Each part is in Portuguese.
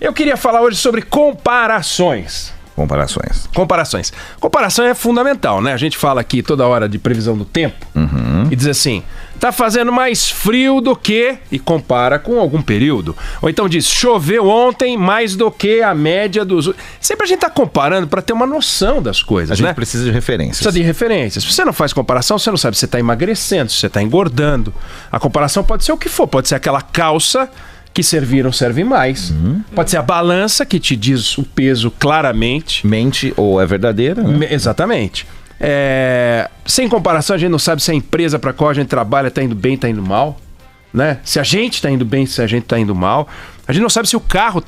Eu queria falar hoje sobre comparações. Comparação é fundamental, né? A gente fala aqui toda hora de previsão do tempo e diz assim, tá fazendo mais frio do que... e compara com algum período. Ou então diz, choveu ontem mais do que a média dos... Sempre a gente tá comparando para ter uma noção das coisas, né? A gente precisa de referências. Precisa de referências. Se você não faz comparação, você não sabe se você tá emagrecendo, se você tá engordando. A comparação pode ser o que for. Pode ser aquela calça... que serviram, serve mais. Pode ser a balança que te diz o peso claramente. Mente ou é verdadeira, né? Exatamente. Sem comparação, a gente não sabe se a empresa para qual a gente trabalha está indo bem, está indo mal. Né? Se a gente está indo bem, se a gente está indo mal. A gente não sabe se o carro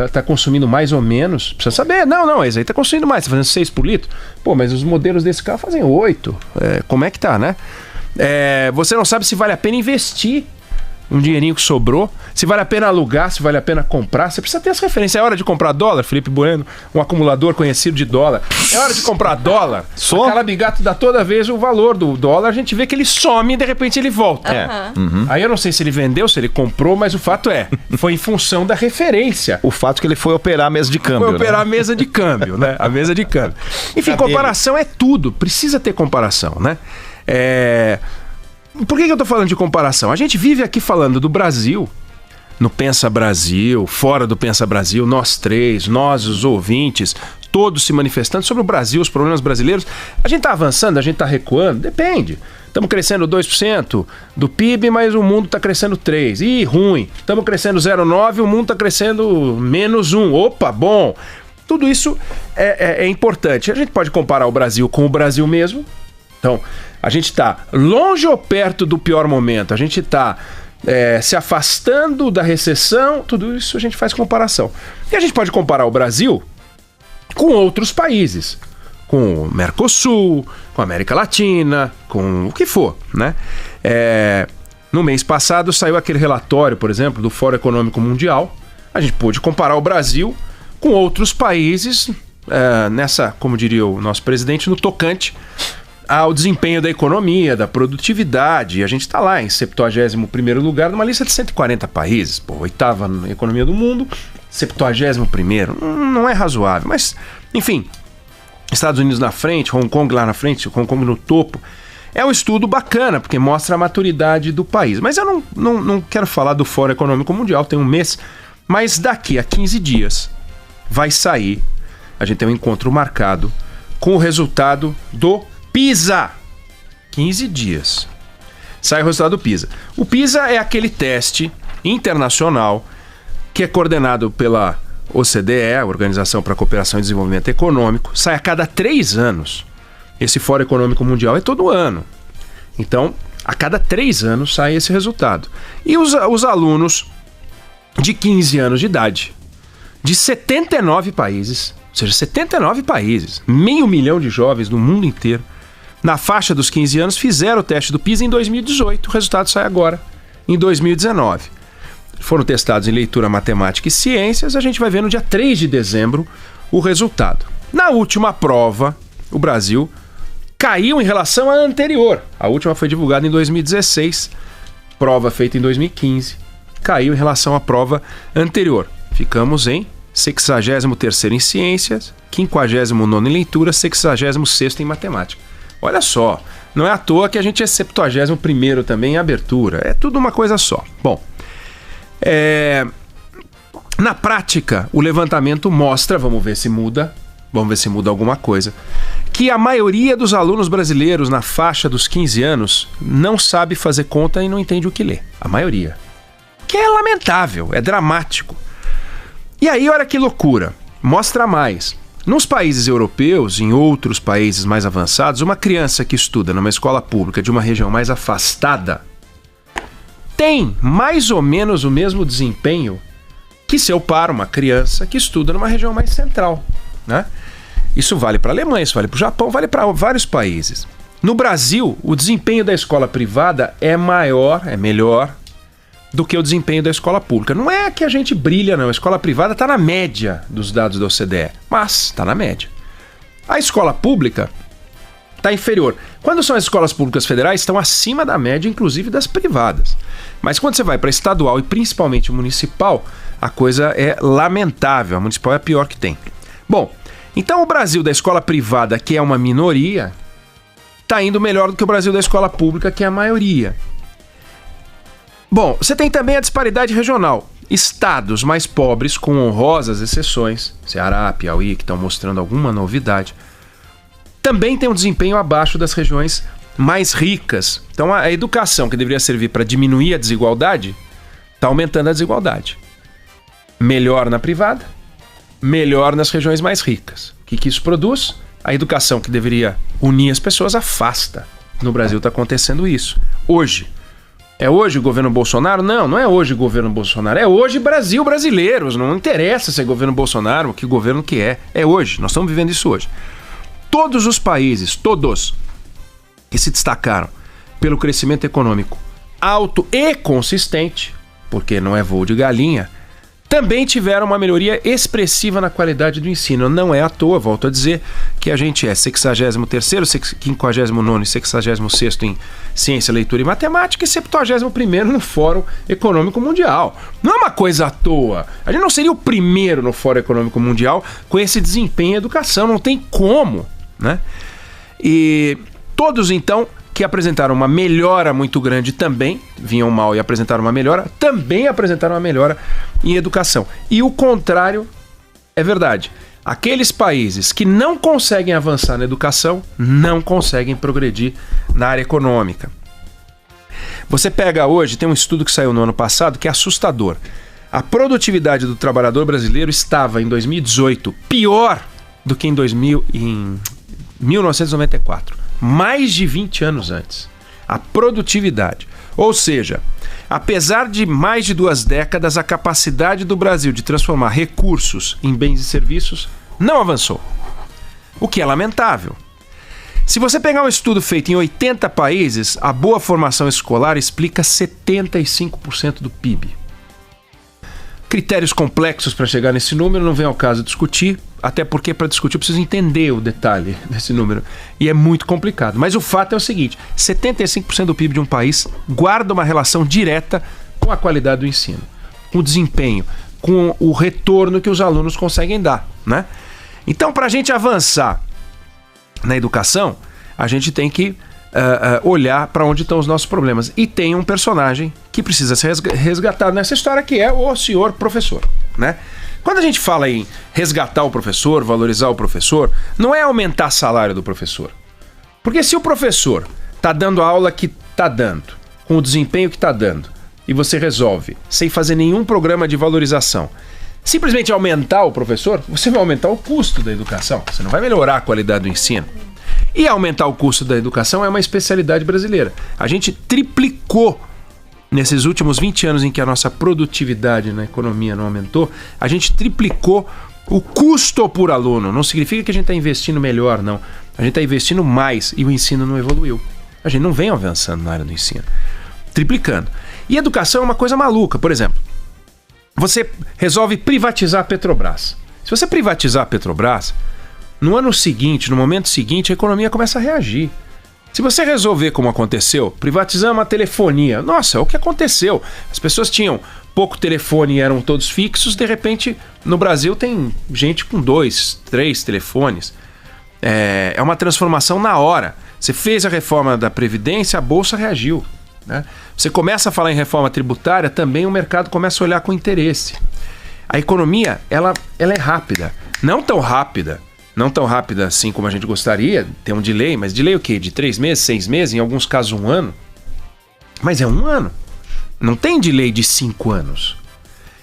está consumindo mais ou menos. Precisa saber. Não, esse aí está consumindo mais. Está fazendo 6 por litro. Pô, mas os modelos desse carro fazem 8. Como é que tá, né? Você não sabe se vale a pena investir um dinheirinho que sobrou, se vale a pena alugar, se vale a pena comprar. Você precisa ter essa referência. É hora de comprar dólar, Felipe Bueno, um acumulador conhecido de dólar. É hora de comprar dólar. A Calabigato dá toda vez o valor do dólar, a gente vê que ele some e de repente ele volta. Aí eu não sei se ele vendeu, se ele comprou, mas o fato foi em função da referência. O fato é que ele foi operar a mesa de câmbio. Foi operar a mesa de câmbio, né? A mesa de câmbio. Enfim, comparação é tudo. Precisa ter comparação, né? Por que eu tô falando de comparação? A gente vive aqui falando do Brasil, no Pensa Brasil, fora do Pensa Brasil, nós três, nós, os ouvintes, todos se manifestando sobre o Brasil, os problemas brasileiros. A gente tá avançando, a gente tá recuando? Depende. Estamos crescendo 2% do PIB, mas o mundo tá crescendo 3%. Ih, ruim. Estamos crescendo 0,9%, o mundo tá crescendo menos 1%. Opa, bom. Tudo isso é importante. A gente pode comparar o Brasil com o Brasil mesmo. Então, a gente está longe ou perto do pior momento, a gente está se afastando da recessão, tudo isso a gente faz comparação. E a gente pode comparar o Brasil com outros países, com o Mercosul, com a América Latina, com o que for, né? No mês passado saiu aquele relatório, por exemplo, do Fórum Econômico Mundial. A gente pôde comparar o Brasil com outros países, nessa, como diria o nosso presidente, no tocante ao desempenho da economia, da produtividade. A gente está lá em 71º lugar numa lista de 140 países. Pô, 8ª na economia do mundo, 71º. Não é razoável, mas, enfim, Estados Unidos na frente, Hong Kong lá na frente, Hong Kong no topo. É um estudo bacana, porque mostra a maturidade do país. Mas eu não quero falar do Fórum Econômico Mundial, tem um mês, mas daqui a 15 dias vai sair, a gente tem um encontro marcado com o resultado do PISA. 15 dias. Sai o resultado do PISA. O PISA é aquele teste internacional que é coordenado pela OCDE, a Organização para a Cooperação e Desenvolvimento Econômico. Sai a cada 3 anos. Esse Fórum Econômico Mundial é todo ano. Então, a cada 3 anos sai esse resultado. E os alunos de 15 anos de idade, de 79 países, ou seja, 79 países, 500 mil de jovens no mundo inteiro, na faixa dos 15 anos, fizeram o teste do PISA em 2018. O resultado sai agora, em 2019. Foram testados em leitura, matemática e ciências. A gente vai ver no dia 3 de dezembro o resultado. Na última prova, o Brasil caiu em relação à anterior. A última foi divulgada em 2016, prova feita em 2015. Caiu em relação à prova anterior. Ficamos em 63º em ciências, 59º em leitura, 66º em matemática. Olha só, não é à toa que a gente é 71º também em abertura. É tudo uma coisa só. Bom, na prática, o levantamento mostra, vamos ver se muda alguma coisa, que a maioria dos alunos brasileiros na faixa dos 15 anos não sabe fazer conta e não entende o que lê. A maioria. Que é lamentável, é dramático. E aí, olha que loucura. Mostra mais. Nos países europeus, em outros países mais avançados, uma criança que estuda numa escola pública de uma região mais afastada tem mais ou menos o mesmo desempenho que seu par, uma criança que estuda numa região mais central, né? Isso vale para a Alemanha, isso vale para o Japão, vale para vários países. No Brasil, o desempenho da escola privada é melhor do que o desempenho da escola pública. Não é que a gente brilha, não. A escola privada está na média dos dados da OCDE, mas está na média. A escola pública está inferior. Quando são as escolas públicas federais, estão acima da média, inclusive das privadas. Mas quando você vai para estadual e principalmente municipal, a coisa é lamentável. A municipal é a pior que tem. Bom, então o Brasil da escola privada, que é uma minoria, está indo melhor do que o Brasil da escola pública, que é a maioria. Bom, você tem também a disparidade regional. Estados mais pobres, com honrosas exceções, Ceará, Piauí, que estão mostrando alguma novidade, também tem um desempenho abaixo das regiões mais ricas. Então a educação, que deveria servir para diminuir a desigualdade, está aumentando a desigualdade. Melhor na privada, melhor nas regiões mais ricas. O que isso produz? A educação, que deveria unir as pessoas, afasta. No Brasil está acontecendo isso. Hoje. É hoje o governo Bolsonaro? Não, não é hoje o governo Bolsonaro. É hoje Brasil, brasileiros. Não interessa se é governo Bolsonaro, que governo que é. É hoje. Nós estamos vivendo isso hoje. Todos os países, todos, que se destacaram pelo crescimento econômico alto e consistente, porque não é voo de galinha, também tiveram uma melhoria expressiva na qualidade do ensino. Não é à toa, volto a dizer, que a gente é 63º, 59º e 66º em ciência, leitura e matemática e 71º no Fórum Econômico Mundial. Não é uma coisa à toa. A gente não seria o primeiro no Fórum Econômico Mundial com esse desempenho em educação. Não tem como, né? E todos, então, que apresentaram uma melhora muito grande também, vinham mal e apresentaram uma melhora, também apresentaram uma melhora em educação. E o contrário é verdade. Aqueles países que não conseguem avançar na educação, não conseguem progredir na área econômica. Você pega hoje, tem um estudo que saiu no ano passado que é assustador. A produtividade do trabalhador brasileiro estava em 2018 pior do que em 1994. Mais de 20 anos antes. A produtividade. Ou seja, apesar de mais de 2 décadas, a capacidade do Brasil de transformar recursos em bens e serviços não avançou. O que é lamentável. Se você pegar um estudo feito em 80 países, a boa formação escolar explica 75% do PIB. Critérios complexos para chegar nesse número, não vem ao caso discutir, até porque para discutir eu preciso entender o detalhe desse número. E é muito complicado. Mas o fato é o seguinte, 75% do PIB de um país guarda uma relação direta com a qualidade do ensino, com o desempenho, com o retorno que os alunos conseguem dar, né? Então, para a gente avançar na educação, a gente tem que olhar para onde estão os nossos problemas. E tem um personagem que precisa ser resgatado nessa história, que é o senhor professor, né? Quando a gente fala em resgatar o professor, valorizar o professor, não é aumentar o salário do professor. Porque se o professor está dando a aula que está dando, com o desempenho que está dando, e você resolve, sem fazer nenhum programa de valorização, simplesmente aumentar o professor, você vai aumentar o custo da educação. Você não vai melhorar a qualidade do ensino. E aumentar o custo da educação é uma especialidade brasileira. A gente triplicou, nesses últimos 20 anos em que a nossa produtividade na economia não aumentou, a gente triplicou o custo por aluno. Não significa que a gente está investindo melhor, não. A gente está investindo mais e o ensino não evoluiu. A gente não vem avançando na área do ensino. Triplicando. E educação é uma coisa maluca. Por exemplo, você resolve privatizar a Petrobras. Se você privatizar a Petrobras, no ano seguinte, no momento seguinte, a economia começa a reagir. Se você resolver como aconteceu, privatizamos a telefonia. Nossa, é o que aconteceu. As pessoas tinham pouco telefone e eram todos fixos. De repente, no Brasil tem gente com 2, 3 telefones. É uma transformação na hora. Você fez a reforma da Previdência, a Bolsa reagiu, né? Você começa a falar em reforma tributária, também o mercado começa a olhar com interesse. A economia, ela é rápida. Não tão rápida assim como a gente gostaria, tem um delay, mas delay o quê? De 3 meses, 6 meses, em alguns casos 1 ano. Mas é 1 ano. Não tem delay de 5 anos.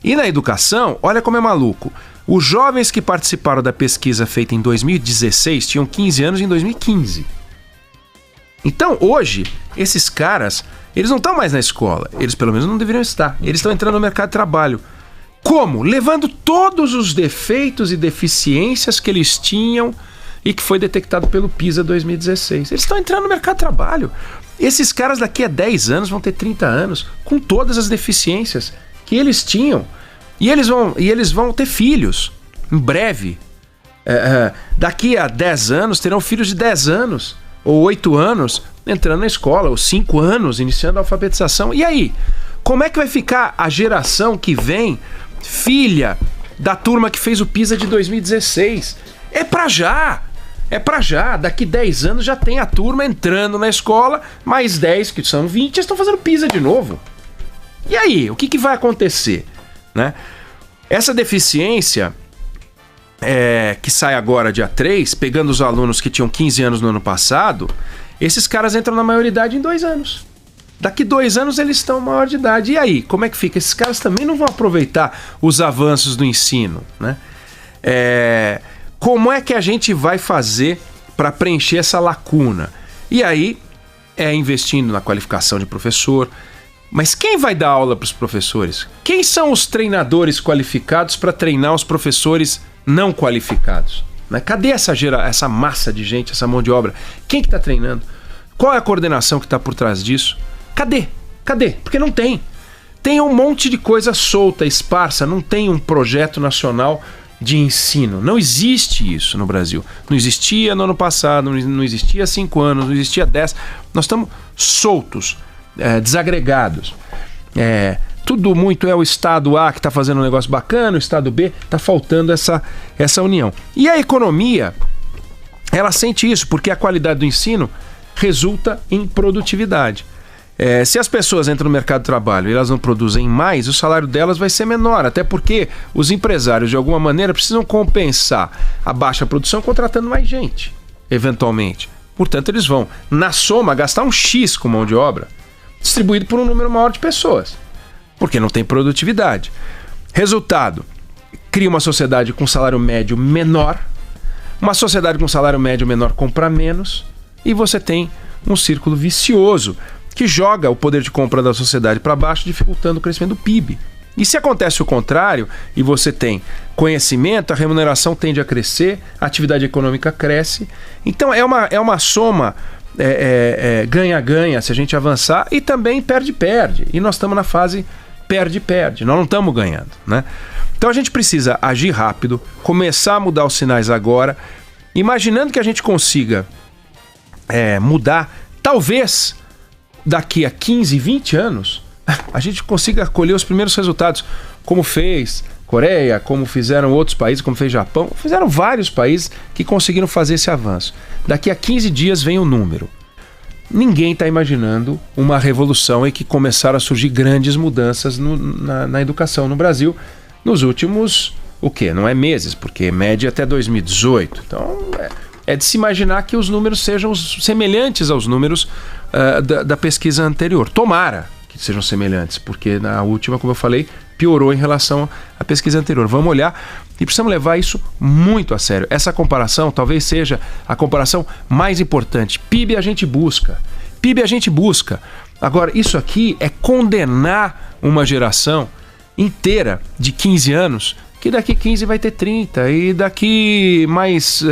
E na educação, olha como é maluco. Os jovens que participaram da pesquisa feita em 2016 tinham 15 anos em 2015. Então, hoje, esses caras, eles não estão mais na escola. Eles, pelo menos, não deveriam estar. Eles estão entrando no mercado de trabalho. Como? Levando todos os defeitos e deficiências que eles tinham e que foi detectado pelo PISA 2016. Eles estão entrando no mercado de trabalho. Esses caras daqui a 10 anos vão ter 30 anos com todas as deficiências que eles tinham. E eles vão ter filhos em breve. Daqui a 10 anos terão filhos de 10 anos ou 8 anos entrando na escola, ou 5 anos iniciando a alfabetização. E aí? Como é que vai ficar a geração que vem filha da turma que fez o PISA de 2016. É pra já. É pra já. Daqui 10 anos já tem a turma entrando na escola, mais 10, que são 20, estão fazendo PISA de novo. E aí, o que vai acontecer? Né? Essa deficiência que sai agora dia 3, pegando os alunos que tinham 15 anos no ano passado, esses caras entram na maioridade em 2 anos. Daqui 2 anos eles estão maior de idade. E aí, como é que fica? Esses caras também não vão aproveitar os avanços do ensino, né? Como é que a gente vai fazer para preencher essa lacuna? E aí, investindo na qualificação de professor. Mas quem vai dar aula para os professores? Quem são os treinadores qualificados para treinar os professores não qualificados? Né? Cadê essa massa de gente, essa mão de obra? Quem que está treinando? Qual é a coordenação que está por trás disso? Cadê? Porque não tem. Tem um monte de coisa solta, esparsa, não tem um projeto nacional de ensino. Não existe isso no Brasil. Não existia no ano passado, não existia há 5 anos, não existia 10. Nós estamos soltos, desagregados. Tudo muito o Estado A que está fazendo um negócio bacana, o Estado B está faltando essa união. E a economia, ela sente isso, porque a qualidade do ensino resulta em produtividade. Se as pessoas entram no mercado de trabalho e elas não produzem mais, o salário delas vai ser menor, até porque os empresários, de alguma maneira, precisam compensar a baixa produção contratando mais gente, eventualmente. Portanto, eles vão, na soma, gastar um X com mão de obra, distribuído por um número maior de pessoas, porque não tem produtividade. Resultado, cria uma sociedade com salário médio menor, uma sociedade com salário médio menor compra menos, e você tem um círculo vicioso que joga o poder de compra da sociedade para baixo, dificultando o crescimento do PIB. E se acontece o contrário, e você tem conhecimento, a remuneração tende a crescer, a atividade econômica cresce. Então é uma soma ganha-ganha se a gente avançar, e também perde-perde. E nós estamos na fase perde-perde, nós não estamos ganhando, né? Então a gente precisa agir rápido, começar a mudar os sinais agora, imaginando que a gente consiga mudar, talvez daqui a 15, 20 anos, a gente consiga colher os primeiros resultados, como fez Coreia, como fizeram outros países, como fez Japão, fizeram vários países que conseguiram fazer esse avanço. Daqui a 15 dias vem o número. Ninguém está imaginando uma revolução em que começaram a surgir grandes mudanças na educação no Brasil nos últimos, não é meses, porque média até 2018. Então, é de se imaginar que os números sejam semelhantes aos números da pesquisa anterior. Tomara que sejam semelhantes, porque na última, como eu falei, piorou em relação à pesquisa anterior. Vamos olhar e precisamos levar isso muito a sério. Essa comparação talvez seja a comparação mais importante. PIB a gente busca. Agora, isso aqui é condenar uma geração inteira de 15 anos, que daqui 15 vai ter 30, e daqui mais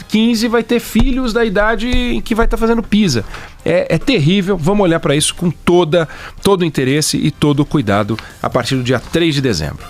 15 vai ter filhos da idade em que vai estar fazendo PISA. É terrível, vamos olhar para isso com todo o interesse e todo o cuidado a partir do dia 3 de dezembro.